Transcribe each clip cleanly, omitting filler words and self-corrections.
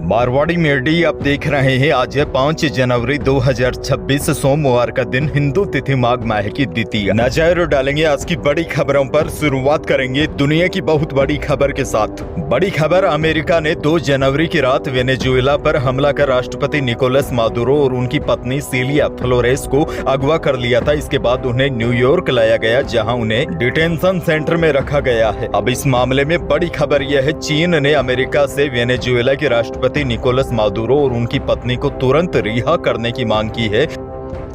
मारवाड़ी मेडी आप देख रहे हैं। आज है 5 जनवरी 2026 सोमवार का दिन, हिंदू तिथि माघ माह की द्वितीय। नजर डालेंगे आज की बड़ी खबरों पर। शुरुआत करेंगे दुनिया की बहुत बड़ी खबर के साथ। बड़ी खबर, अमेरिका ने 2 जनवरी की रात वेनेजुएला पर हमला कर राष्ट्रपति निकोलस मादुरो और उनकी पत्नी सिलिया फ्लोरेस को अगवा कर लिया था। इसके बाद उन्हें न्यूयॉर्क लाया गया, जहां उन्हें डिटेंशन सेंटर में रखा गया है। अब इस मामले में बड़ी खबर यह है, चीन ने अमेरिका से वेनेजुएला के राष्ट्रपति निकोलस मादुरो और उनकी पत्नी को तुरंत रिहा करने की मांग की है।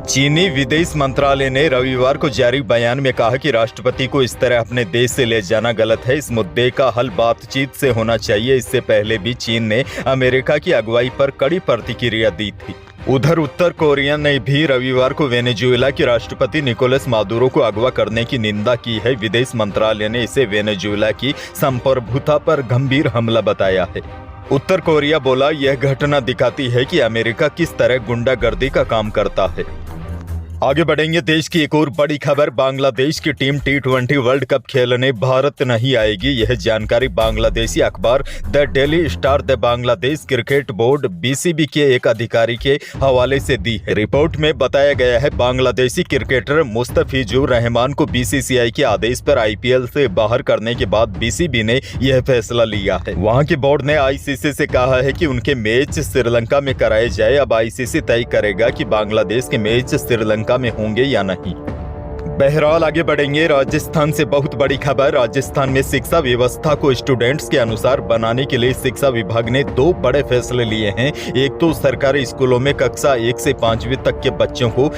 चीनी विदेश मंत्रालय ने रविवार को जारी बयान में कहा कि राष्ट्रपति को इस तरह अपने देश से ले जाना गलत है। इस मुद्दे का हल बातचीत से होना चाहिए। इससे पहले भी चीन ने अमेरिका की अगुवाई पर कड़ी प्रतिक्रिया दी थी। उधर उत्तर कोरिया ने भी रविवार को वेनेजुएला के राष्ट्रपति निकोलस मादुरो को अगवा करने की निंदा की है। विदेश मंत्रालय ने इसे वेनेजुएला की संप्रभुता पर गंभीर हमला बताया है। उत्तर कोरिया बोला, यह घटना दिखाती है कि अमेरिका किस तरह गुंडागर्दी का काम करता है। आगे बढ़ेंगे। देश की एक और बड़ी खबर, बांग्लादेश की टीम T20 वर्ल्ड कप खेलने भारत नहीं आएगी। यह जानकारी बांग्लादेशी अखबार the daily star the Bangladesh cricket board BCB के एक अधिकारी के हवाले से दी है। रिपोर्ट में बताया गया है, बांग्लादेशी क्रिकेटर मुस्तफिजुर रहमान को BCCI के आदेश पर IPL से बाहर करने के बाद BCB ने यह फैसला लिया है। वहां के बोर्ड ने ICC से कहा है कि उनके मैच श्रीलंका में कराए जाए। अब ICC तय करेगा कि बांग्लादेश के मैच श्रीलंका में होंगे या नहीं। बहरहाल आगे बढ़ेंगे। राजस्थान से बहुत बड़ी खबर, राजस्थान में शिक्षा व्यवस्था को स्टूडेंट्स के अनुसार बनाने के लिए शिक्षा विभाग ने 2 बड़े फैसले लिए हैं। एक तो सरकारी स्कूलों में कक्षा 1 से 5वीं तक के बच्चों को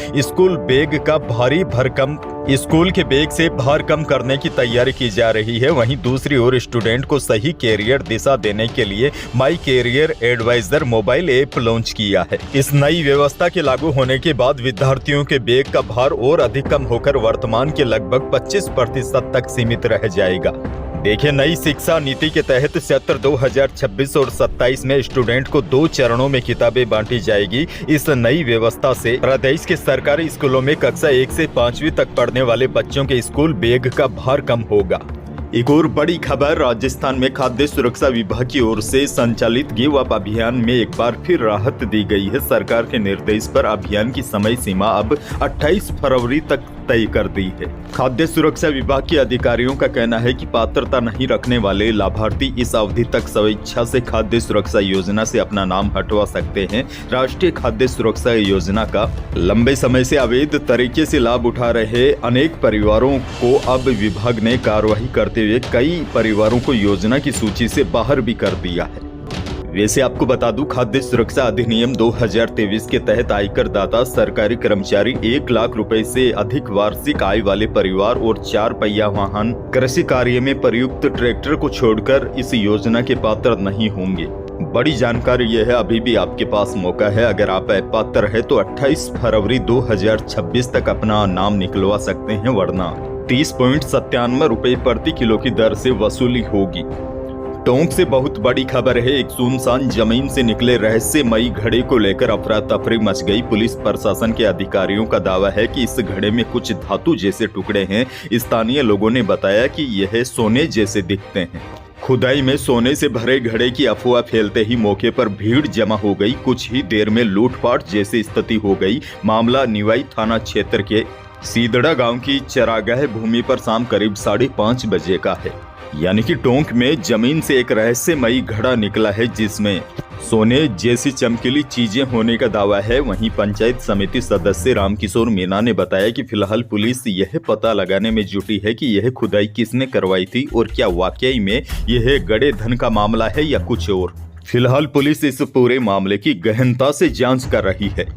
स्कूल के बैग से भार कम करने की तैयारी की जा रही है। वहीं दूसरी ओर स्टूडेंट को सही कैरियर दिशा देने के लिए my career adviser mobile app launch किया है। इस नई व्यवस्था के लागू होने के बाद विद्यार्थियों के बैग का भार और अधिक कम होकर वर्तमान के लगभग 25% तक सीमित रह जाएगा। देखिए, नई शिक्षा नीति के तहत सत्र 2026 और 27 में स्टूडेंट को 2 चरणों में किताबें बांटी जाएगी। इस नई व्यवस्था से प्रदेश के सरकारी स्कूलों में कक्षा 1 से 5वीं तक पढ़ने वाले बच्चों के स्कूल बैग का भार कम होगा। एक और बड़ी खबर, राजस्थान में खाद्य सुरक्षा विभाग की ओर से संचालित गिव अप अभियान में एक बार फिर राहत दी गई है। सरकार के निर्देश पर अभियान की समय सीमा अब 28 फरवरी तक तय कर दी है। खाद्य सुरक्षा विभाग के अधिकारियों का कहना है कि पात्रता नहीं रखने वाले लाभार्थी इस अवधि तक स्वेच्छा से खाद्य सुरक्षा योजना से अपना नाम हटवा सकते हैं। राष्ट्रीय खाद्य सुरक्षा योजना का लंबे समय से अवैध तरीके से लाभ उठा रहे अनेक परिवारों को अब विभाग ने कार्रवाई करते हुए कई परिवारों को योजना की सूची से बाहर भी कर दिया है। वैसे आपको बता दूं, खाद्य सुरक्षा अधिनियम 2023 के तहत आयकर दाता, सरकारी कर्मचारी, 1 लाख रुपए से अधिक वार्षिक आय वाले परिवार और 4 पहिया वाहन, कृषि कार्य में प्रयुक्त ट्रैक्टर को छोड़कर इस योजना के पात्र नहीं होंगे। बड़ी जानकारी यह है, अभी भी आपके पास मौका है। अगर आप पात्र है तो 28 फरवरी 2026 तक अपना नाम निकलवा सकते हैं, वरना 30.97 रुपए प्रति किलो की दर से वसूली होगी। टोंक से बहुत बड़ी खबर है। एक सुनसान जमीन से निकले रहस्यमयी घड़े को लेकर अफरा तफरी मच गई। पुलिस प्रशासन के अधिकारियों का दावा है कि इस घड़े में कुछ धातु जैसे टुकड़े हैं। स्थानीय लोगों ने बताया कि यह सोने जैसे दिखते हैं। खुदाई में सोने से भरे घड़े की अफवाह फैलते ही मौके पर भीड़ जमा हो गई। कुछ ही देर में लूटपाट जैसी स्थिति हो गई। मामला निवाई थाना क्षेत्र के सीदड़ा गांव की चरागाह भूमि पर शाम करीब 5:30 बजे का है। यानी कि टोंक में जमीन से एक रहस्यमयी घड़ा निकला है, जिसमें सोने जैसी चमकीली चीजें होने का दावा है। वहीं पंचायत समिति सदस्य रामकिशोर मीना ने बताया कि फिलहाल पुलिस यह पता लगाने में जुटी है कि यह खुदाई किसने करवाई थी और क्या वाकई में यह गड़े धन का मामला है या कुछ और। फिलहाल पुलिस इस पूरे मामले की गहनता से जांच कर रही है।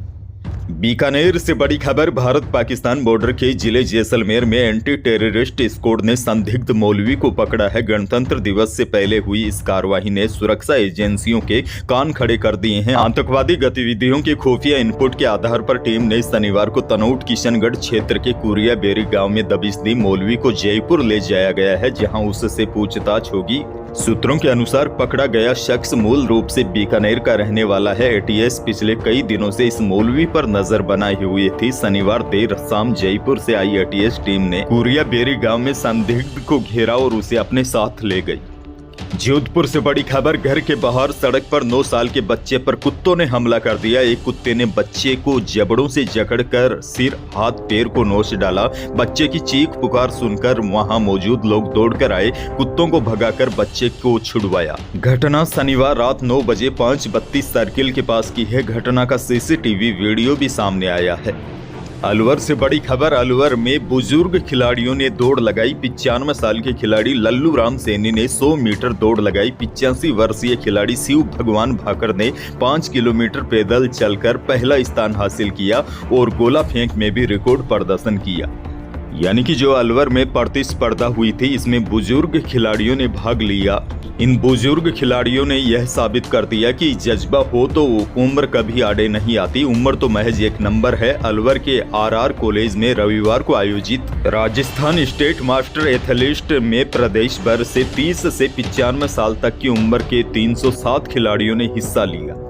बीकानेर से बड़ी खबर, भारत पाकिस्तान बॉर्डर के जिले जैसलमेर में एंटी टेररिस्ट स्क्वाड ने संदिग्ध मौलवी को पकड़ा है। गणतंत्र दिवस से पहले हुई इस कार्रवाई ने सुरक्षा एजेंसियों के कान खड़े कर दिए हैं। आतंकवादी गतिविधियों के खुफिया इनपुट के आधार पर टीम ने शनिवार को तनोट किशनगढ़ क्षेत्र के कुरिया बेरी गांव में दबिश दी। मौलवी को जयपुर ले जाया गया है, जहां उससे पूछताछ होगी। सूत्रों के अनुसार पकड़ा गया शख्स मूल रूप से बीकानेर का रहने वाला है। ATS पिछले कई दिनों से इस मौलवी पर नजर बनाए हुए थी। शनिवार देर शाम जयपुर से आई ATS टीम ने कुरिया बेरी गांव में संदिग्ध को घेरा और उसे अपने साथ ले गई। जोधपुर से बड़ी खबर। घर के बाहर सड़क पर 9 साल के बच्चे पर कुत्तों ने हमला कर दिया। एक कुत्ते ने बच्चे को जबड़ों से जकड़कर सिर हाथ पैर को नोच डाला। बच्चे की चीख पुकार सुनकर वहां मौजूद लोग दौड़कर आए, कुत्तों को भगाकर बच्चे को छुड़वाया। घटना शनिवार रात 9 बजे 5:32 सर्किल के पास की है। घटना का सीसीटीवी वीडियो भी सामने आया है। अलवर से बड़ी खबर। अलवर में बुजुर्ग खिलाड़ियों ने दौड़ लगाई। 95 साल के खिलाड़ी लल्लू राम सैनी ने 100 मीटर दौड़ लगाई। 85 वर्षीय खिलाड़ी शिव भगवान भाकर ने 5 किलोमीटर पैदल चलकर पहला स्थान हासिल किया और गोला फेंक में भी रिकॉर्ड प्रदर्शन किया। यानी कि जो अलवर में प्रतिस्पर्धा हुई थी, इसमें बुजुर्ग खिलाड़ियों ने भाग लिया। इन बुजुर्ग खिलाड़ियों ने यह साबित कर दिया कि जज्बा हो तो उम्र कभी आड़े नहीं आती। उम्र तो महज एक नंबर है। अलवर के आरआर कॉलेज में रविवार को आयोजित राजस्थान स्टेट मास्टर एथलीट में प्रदेश भर से 30 से 95 साल तक की उम्र के 307 खिलाड़ियों ने हिस्सा लिया।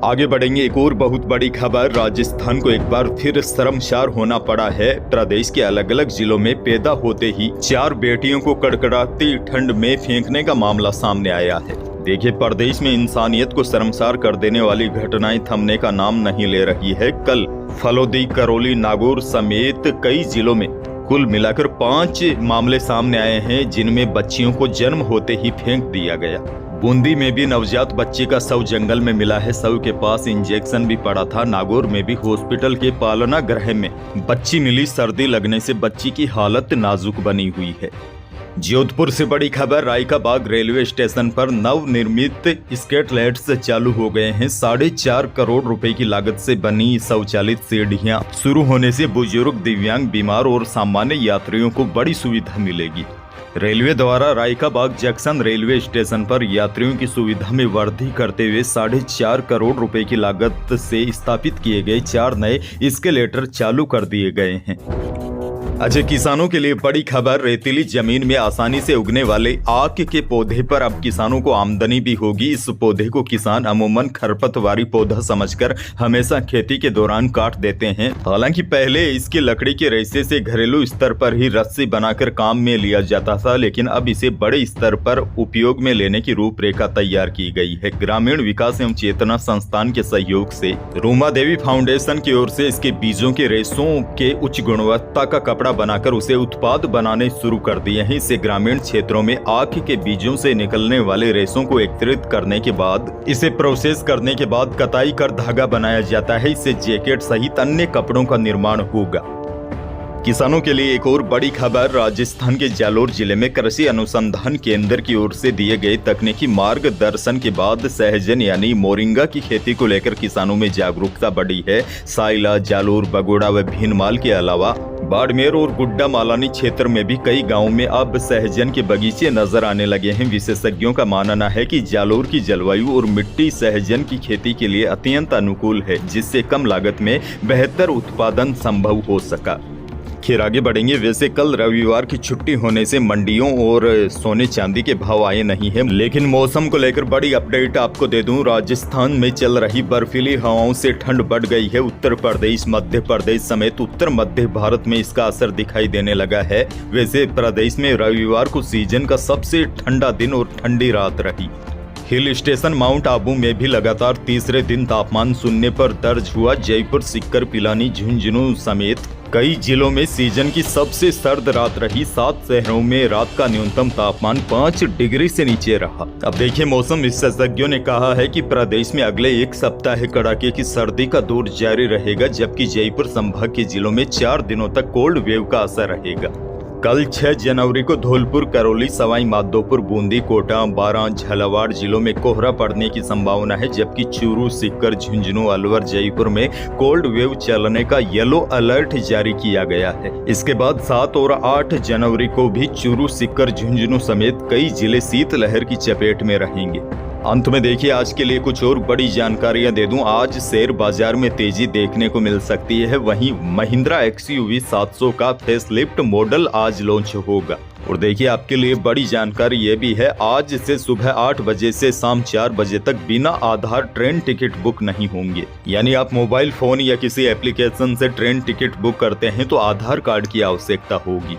आगे बढ़ेंगे। एक और बहुत बड़ी खबर। राजस्थान को एक बार फिर शर्मसार होना पड़ा है। प्रदेश के अलग अलग जिलों में पैदा होते ही 4 बेटियों को कड़कड़ाती ठंड में फेंकने का मामला सामने आया है। देखिए, प्रदेश में इंसानियत को शर्मसार कर देने वाली घटनाएं थमने का नाम नहीं ले रही है। कल फलोदी, करौली, नागौर समेत कई जिलों में कुल मिलाकर 5 मामले सामने आए हैं, जिनमें बच्चियों को जन्म होते ही फेंक दिया गया। बूंदी में भी नवजात बच्चे का शव जंगल में मिला है। शव के पास इंजेक्शन भी पड़ा था। नागौर में भी हॉस्पिटल के पालना गृह में बच्ची मिली। सर्दी लगने से बच्ची की हालत नाजुक बनी हुई है। जोधपुर से बड़ी खबर। रायका बाग रेलवे स्टेशन पर नवनिर्मित स्केटलैट्स चालू हो गए हैं। 4.5 करोड़ रुपए की लागत से बनी स्वचालित सीढ़ियां शुरू होने से बुजुर्ग, दिव्यांग, बीमार और सामान्य यात्रियों को बड़ी सुविधा मिलेगी। रेलवे द्वारा रायका बाग जंक्शन रेलवे स्टेशन पर यात्रियों की सुविधा में वृद्धि करते हुए 4.5 करोड़ रुपए की लागत से स्थापित किए गए 4 नए एस्केलेटर चालू कर दिए गए हैं। अच्छा, किसानों के लिए बड़ी खबर। रेतीली जमीन में आसानी से उगने वाले आक के पौधे पर अब किसानों को आमदनी भी होगी। इस पौधे को किसान अमूमन खरपतवारी पौधा समझकर हमेशा खेती के दौरान काट देते हैं। हालांकि पहले इसकी लकड़ी के रेशे से घरेलू स्तर पर ही रस्सी बनाकर काम में लिया जाता था, लेकिन अब इसे बड़े स्तर पर उपयोग में लेने की रूपरेखा तैयार की गई है। ग्रामीण विकास एवं चेतना संस्थान के सहयोग से रूमा देवी फाउंडेशन की ओर से इसके बीजों के रेशों के उच्च गुणवत्ता का कपड़ा बनाकर उसे उत्पाद बनाने शुरू कर दिए हैं। इससे ग्रामीण क्षेत्रों में आक के बीजों से निकलने वाले रेशों को एकत्रित करने के बाद इसे प्रोसेस करने के बाद कताई कर धागा बनाया जाता है। इससे जैकेट सहित अन्य कपड़ों का निर्माण होगा। किसानों के लिए एक और बड़ी खबर। राजस्थान के जालोर जिले में कृषि अनुसंधान केंद्र की ओर से दिए गए तकनीकी मार्गदर्शन के बाद सहजन यानी मोरिंगा की खेती को लेकर किसानों में जागरूकता बढ़ी है। साइला, जालोर, बगोड़ा व भीनमाल के अलावा बाड़मेर और गुड्डा मालानी क्षेत्र में भी कई गांवों में अब सहजन के बगीचे नजर आने लगे हैं। विशेषज्ञों का मानना है कि जालोर की जलवायु और मिट्टी सहजन की खेती के लिए अत्यंत अनुकूल है, जिससे कम लागत में बेहतर उत्पादन संभव हो सका। खैर, आगे बढ़ेंगे। वैसे कल रविवार की छुट्टी होने से मंडियों और सोने चांदी के भाव आए नहीं है, लेकिन मौसम को लेकर बड़ी अपडेट आपको दे दूं। राजस्थान में चल रही बर्फीली हवाओं से ठंड बढ़ गई है। उत्तर प्रदेश, मध्य प्रदेश समेत उत्तर मध्य भारत में इसका असर दिखाई देने लगा है। वैसे प्रदेश में रविवार को सीजन का सबसे ठंडा दिन और ठंडी रात रही। हिल स्टेशन माउंट आबू में भी लगातार तीसरे दिन तापमान शून्य पर दर्ज हुआ। जयपुर, सीकर, पिलानी, झुंझुनू समेत कई जिलों में सीजन की सबसे सर्द रात रही। 7 शहरों में रात का न्यूनतम तापमान 5 डिग्री से नीचे रहा। अब देखिए, मौसम विशेषज्ञों ने कहा है कि प्रदेश में अगले 1 सप्ताह कड़ाके की सर्दी का दौर जारी रहेगा, जबकि जयपुर संभाग के जिलों में 4 दिनों तक कोल्ड वेव का असर रहेगा। कल 6 जनवरी को धौलपुर, करौली, सवाई माधोपुर, बूंदी, कोटा, बारां, झालावाड़ जिलों में कोहरा पड़ने की संभावना है, जबकि चूरू, सीकर, झुंझुनू, अलवर, जयपुर में कोल्ड वेव चलने का येलो अलर्ट जारी किया गया है। इसके बाद 7 और 8 जनवरी को भी चूरू, सीकर, झुंझुनू समेत कई जिले शीतलहर की चपेट में रहेंगे। अंत में देखिए, आज के लिए कुछ और बड़ी जानकारियां दे दूं। आज शेयर बाजार में तेजी देखने को मिल सकती है। वहीं महिंद्रा XUV 700 का फेसलिफ्ट मॉडल आज लॉन्च होगा। और देखिए, आपके लिए बड़ी जानकारी ये भी है, आज से सुबह 8 बजे से शाम 4 बजे तक बिना आधार ट्रेन टिकट बुक नहीं होंगे। यानी आप मोबाइल फोन या किसी एप्लीकेशन से ट्रेन टिकट बुक करते हैं तो आधार कार्ड की आवश्यकता होगी।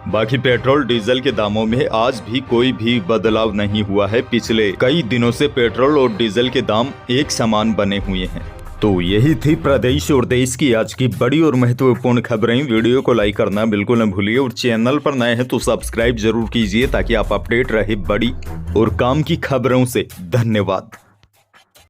बाकी पेट्रोल डीजल के दामों में आज भी कोई भी बदलाव नहीं हुआ है। पिछले कई दिनों से पेट्रोल और डीजल के दाम एक समान बने हुए हैं। तो यही थी प्रदेश और देश की आज की बड़ी और महत्वपूर्ण खबरें। वीडियो को लाइक करना बिल्कुल न भूलिए और चैनल पर नए हैं तो सब्सक्राइब जरूर कीजिए ताकि आप अपडेट रहे बड़ी और काम की खबरों से। धन्यवाद।